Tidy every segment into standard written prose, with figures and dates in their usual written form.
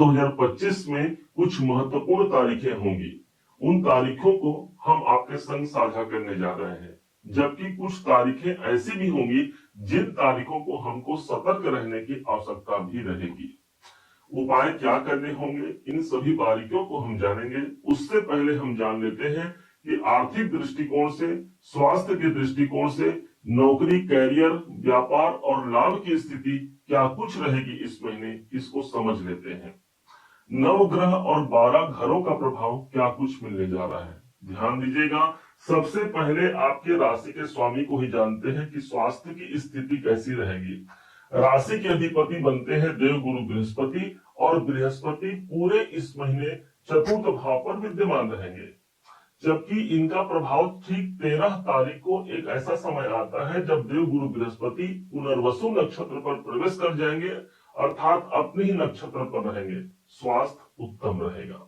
2025 में कुछ महत्वपूर्ण तारीखें होंगी। उन तारीखों को हम आपके संग साझा करने जा रहे हैं, जबकि कुछ तारीखें ऐसी भी होंगी जिन तारीखों को हमको सतर्क रहने की आवश्यकता भी रहेगी। उपाय क्या करने होंगे, इन सभी बारीकियों को हम जानेंगे। उससे पहले हम जान लेते हैं कि आर्थिक दृष्टिकोण से, स्वास्थ्य के दृष्टिकोण से, नौकरी, कैरियर, व्यापार और लाभ की स्थिति क्या कुछ रहेगी इस महीने, इसको समझ लेते हैं। नवग्रह और 12 घरों का प्रभाव क्या कुछ मिलने जा रहा है, ध्यान दीजिएगा। सबसे पहले आपके राशि के स्वामी को ही जानते हैं कि स्वास्थ्य की स्थिति कैसी रहेगी। राशि के अधिपति बनते हैं देव गुरु बृहस्पति, और बृहस्पति पूरे इस महीने चतुर्थ भाव पर विद्यमान रहेंगे, जबकि इनका प्रभाव ठीक 13 तारीख को एक ऐसा समय आता है जब देव गुरु बृहस्पति पुनर्वसु नक्षत्र पर प्रवेश कर जाएंगे, अर्थात अपने ही नक्षत्र पर रहेंगे। स्वास्थ्य उत्तम रहेगा।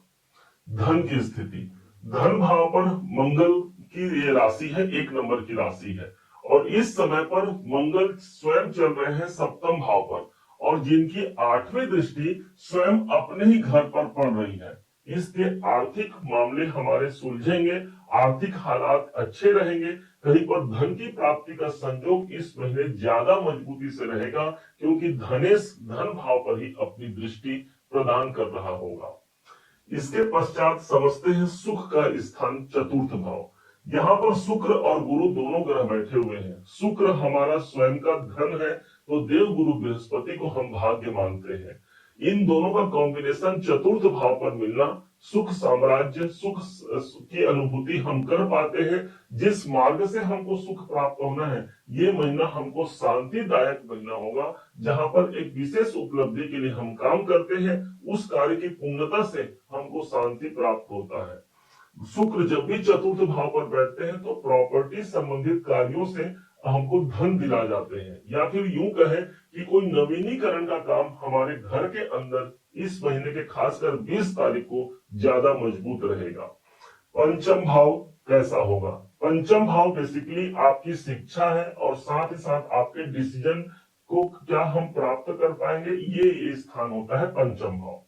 धन की स्थिति, धन भाव पर मंगल की ये राशि है, 1 नंबर की राशि है, और इस समय पर मंगल स्वयं चल रहे हैं सप्तम भाव पर, और जिनकी 8वीं दृष्टि स्वयं अपने ही घर पर पड़ रही है। इसके आर्थिक मामले हमारे सुलझेंगे, आर्थिक हालात अच्छे रहेंगे। कहीं पर धन की प्राप्ति का संयोग इस महीने ज्यादा मजबूती से रहेगा, क्योंकि धनेश धन भाव पर ही अपनी दृष्टि प्रदान कर रहा होगा। इसके पश्चात समझते हैं सुख का स्थान चतुर्थ भाव। यहाँ पर शुक्र और गुरु दोनों ग्रह बैठे हुए हैं। शुक्र हमारा स्वयं का धन है, तो देव गुरु बृहस्पति को हम भाग्य मानते हैं। इन दोनों का कॉम्बिनेशन चतुर्थ भाव पर मिलना, सुख, साम्राज्य, सुख की अनुभूति हम कर पाते हैं। जिस मार्ग से हमको सुख प्राप्त होना है, ये महीना हमको शांतिदायक महीना होगा। जहां पर एक विशेष उपलब्धि के लिए हम काम करते हैं, उस कार्य की पूर्णता से हमको शांति प्राप्त होता है। शुक्र जब भी चतुर्थ भाव पर बैठते हैं तो प्रॉपर्टी संबंधित कार्यों से हमको धन दिला जाते हैं, या फिर यूं कहें कि कोई नवीनीकरण का काम हमारे घर के अंदर इस महीने के खासकर 20 तारीख को ज्यादा मजबूत रहेगा। पंचम भाव कैसा होगा? पंचम भाव बेसिकली आपकी शिक्षा है, और साथ ही साथ आपके डिसीजन को क्या हम प्राप्त कर पाएंगे, ये स्थान होता है पंचम भाव।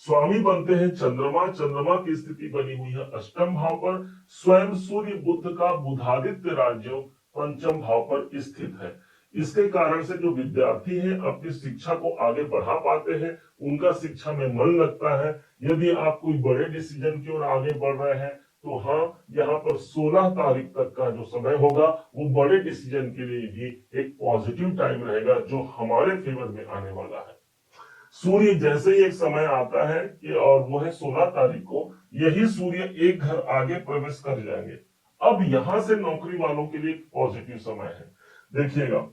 स्वामी बनते हैं चंद्रमा। चंद्रमा की स्थिति बनी हुई है अष्टम भाव पर। स्वयं सूर्य बुध का बुधादित्य राजयोग पंचम भाव पर स्थित है। इसके कारण से जो विद्यार्थी हैं अपनी शिक्षा को आगे बढ़ा पाते हैं, उनका शिक्षा में मन लगता है। यदि आप कोई बड़े डिसीजन की ओर आगे बढ़ रहे हैं तो हाँ, यहाँ पर 16 तारीख तक का जो समय होगा वो बड़े डिसीजन के लिए भी एक पॉजिटिव टाइम रहेगा, जो हमारे फेवर में आने वाला है। सूर्य जैसे ही एक समय आता है कि, और वो है 16 तारीख को, यही सूर्य एक घर आगे प्रवेश कर जाएंगे। अब यहां से नौकरी वालों के लिए पॉजिटिव समय है। देखिएगा,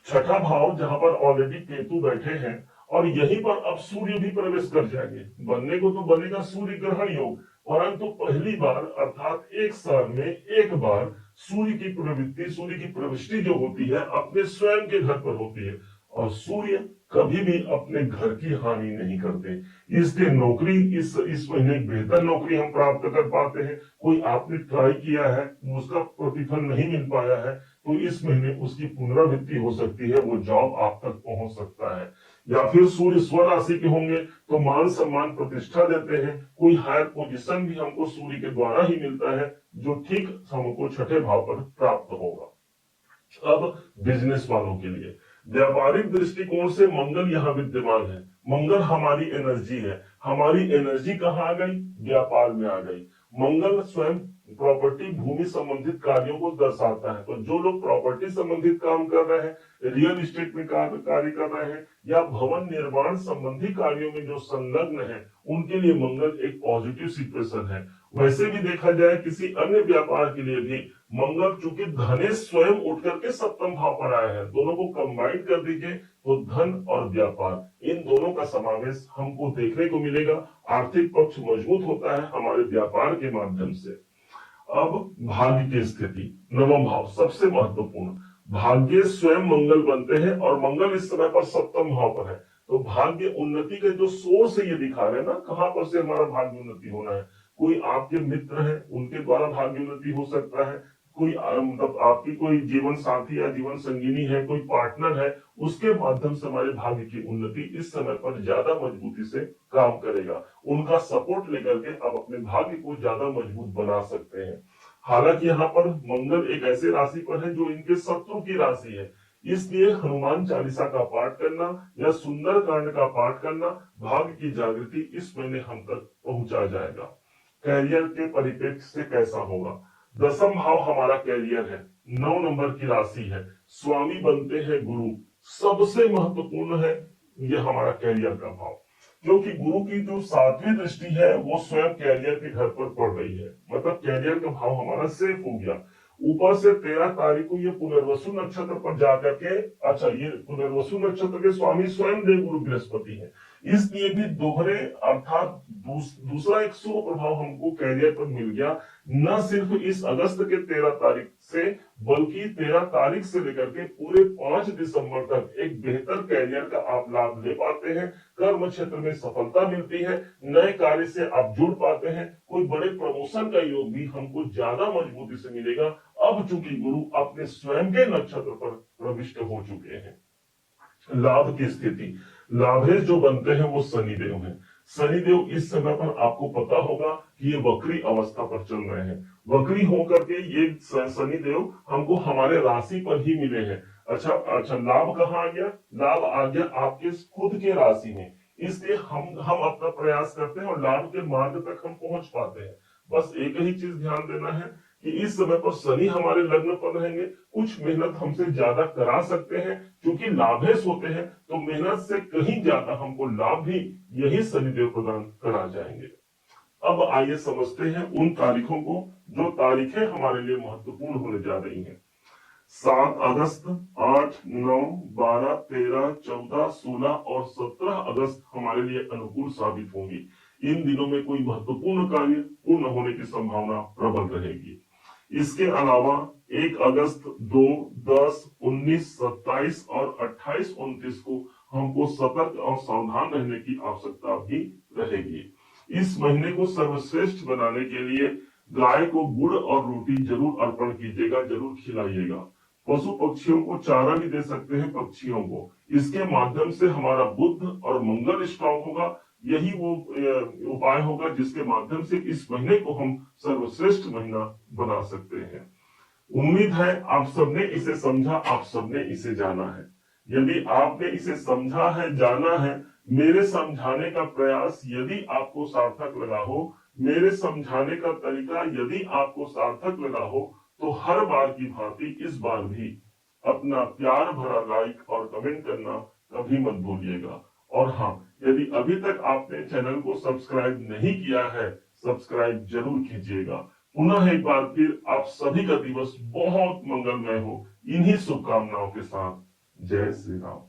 छठा भाव जहां पर ऑलरेडी केतु बैठे हैं, और यहीं पर अब सूर्य भी प्रवेश कर जाएंगे। बनने को तो बनेगा सूर्य ग्रहण योग, परंतु पहली बार अर्थात एक साल में एक बार सूर्य की प्रवृत्ति, सूर्य की प्रविष्टि जो होती है अपने स्वयं के घर पर होती है, और सूर्य कभी भी अपने घर की हानि नहीं करते। इसलिए नौकरी इस महीने बेहतर नौकरी हम प्राप्त कर पाते हैं। कोई आपने ट्राई किया है, उसका प्रतिफल नहीं मिल पाया है, तो इस महीने उसकी पुनरावृत्ति हो सकती है, वो जॉब आप तक पहुंच सकता है। या फिर सूर्य स्वराशि के होंगे तो मान सम्मान प्रतिष्ठा देते हैं। कोई हायर पोजीशन भी हमको सूर्य के द्वारा ही मिलता है, जो ठीक हमको छठे भाव पर प्राप्त होगा। अब बिजनेस वालों के लिए व्यापारिक दृष्टिकोण से मंगल यहाँ विद्यमान है। मंगल हमारी एनर्जी है। हमारी एनर्जी कहाँ आ गई? व्यापार में आ गई। मंगल स्वयं प्रॉपर्टी, भूमि संबंधित कार्यों को दर्शाता है। तो जो लोग प्रॉपर्टी संबंधित काम कर रहे हैं, रियल एस्टेट में कार्य कर रहे हैं, या भवन निर्माण संबंधी कार्यों में जो संलग्न है, उनके लिए मंगल एक पॉजिटिव सिचुएशन है। वैसे भी देखा जाए किसी अन्य व्यापार के लिए भी मंगल, चूंकि धनेश स्वयं उठ करके सप्तम भाव पर आए हैं, दोनों को कंबाइन कर दीजिए तो धन और व्यापार, इन दोनों का समावेश हमको देखने को मिलेगा। आर्थिक पक्ष मजबूत होता है हमारे व्यापार के माध्यम से। अब भाग्य की स्थिति, नवम भाव सबसे महत्वपूर्ण। भाग्य स्वयं मंगल बनते हैं, और मंगल इस समय पर सप्तम भाव पर है। तो भाग्य उन्नति के जो सोर्स ये दिखा रहे हैं ना, कहां पर से हमारा भाग्य उन्नति होना है। कोई आपके मित्र हैं, उनके द्वारा भाग्य उन्नति हो सकता है। कोई मतलब आपकी कोई जीवन साथी या जीवन संगिनी है, कोई पार्टनर है, उसके माध्यम से हमारे भाग्य की उन्नति इस समय पर ज्यादा मजबूती से काम करेगा। उनका सपोर्ट लेकर के आप अपने भाग्य को ज्यादा मजबूत बना सकते हैं। हालांकि यहाँ पर मंगल एक ऐसी राशि पर है जो इनके शत्रु की राशि है, इसलिए हनुमान चालीसा का पाठ करना या सुंदर कांड का पाठ करना भाग्य की जागृति इस महीने हम तक पहुंचा जाएगा। कैरियर के परिप्रेक्ष्य से कैसा होगा? दसम भाव हमारा कैरियर है, 9 नंबर की राशि है, स्वामी बनते हैं गुरु, सबसे महत्वपूर्ण है ये हमारा कैरियर का भाव, क्योंकि गुरु की जो 7वीं दृष्टि है वो स्वयं कैरियर के घर पर पड़ रही है, मतलब कैरियर का भाव हमारा सेफ हो गया। ऊपर से 13 तारीख को ये पुनर्वसु नक्षत्र पर जाकर के, अच्छा ये पुनर्वसु नक्षत्र के स्वामी स्वयं देवगुरु बृहस्पति है, इसलिए भी दोहरे अर्थात दूसरा एक शुभ प्रभाव हमको कैरियर पर मिल गया। न सिर्फ इस अगस्त के 13 तारीख से, बल्कि 13 तारीख से लेकर के पूरे 5 दिसंबर तक एक बेहतर कैरियर का आप लाभ ले पाते हैं। कर्म क्षेत्र में सफलता मिलती है, नए कार्य से आप जुड़ पाते हैं, कोई बड़े प्रमोशन का योग भी हमको ज्यादा मजबूती से मिलेगा। अब चूंकि गुरु अपने स्वयं के नक्षत्र पर प्रविष्ट हो चुके हैं। लाभ की स्थिति, लाभेश जो बनते हैं वो शनिदेव हैं। शनिदेव इस समय पर आपको पता होगा कि ये वक्री अवस्था पर चल रहे हैं। वक्री होकर के ये शनिदेव हमको हमारे राशि पर ही मिले हैं। अच्छा, लाभ कहाँ आ गया? लाभ आ गया आपके खुद के राशि में, इसलिए हम अपना प्रयास करते हैं और लाभ के मार्ग तक हम पहुंच पाते हैं। बस एक ही चीज ध्यान देना है कि इस समय पर शनि हमारे लग्न पर रहेंगे, कुछ मेहनत हमसे ज्यादा करा सकते हैं, क्योंकि लाभेश होते हैं तो मेहनत से कहीं ज्यादा हमको लाभ भी यही शनिदेव प्रदान करा जाएंगे। अब आइए समझते हैं उन तारीखों को जो तारीखें हमारे लिए महत्वपूर्ण होने जा रही हैं। 7 अगस्त, 8, 9, 12, 13, 14, 16 और 17 अगस्त हमारे लिए अनुकूल साबित होंगी। इन दिनों में कोई महत्वपूर्ण कार्य पूर्ण होने की संभावना प्रबल रहेगी। इसके अलावा 1 अगस्त, 2, 10, 19, 27 और 28, 29 को हमको सतर्क और सावधान रहने की आवश्यकता भी रहेगी। इस महीने को सर्वश्रेष्ठ बनाने के लिए गाय को गुड़ और रोटी जरूर अर्पण कीजिएगा, जरूर खिलाइएगा। पशु पक्षियों को चारा भी दे सकते हैं पक्षियों को, इसके माध्यम से हमारा बुद्ध और मंगल स्ट्रांग होगा। यही वो उपाय होगा जिसके माध्यम से इस महीने को हम सर्वश्रेष्ठ महीना बना सकते हैं। उम्मीद है आप सबने इसे समझा, आप सबने इसे जाना है। यदि आपने इसे समझा है, जाना है, मेरे समझाने का प्रयास यदि आपको सार्थक लगा हो, मेरे समझाने का तरीका यदि आपको सार्थक लगा हो, तो हर बार की भांति इस बार भी अपना प्यार भरा लाइक और कमेंट करना कभी मत भूलिएगा। और हाँ, यदि अभी तक आपने चैनल को सब्सक्राइब नहीं किया है, सब्सक्राइब जरूर कीजिएगा। पुनः एक बार फिर आप सभी का दिवस बहुत मंगलमय हो, इन्हीं शुभकामनाओं के साथ। जय श्री राम।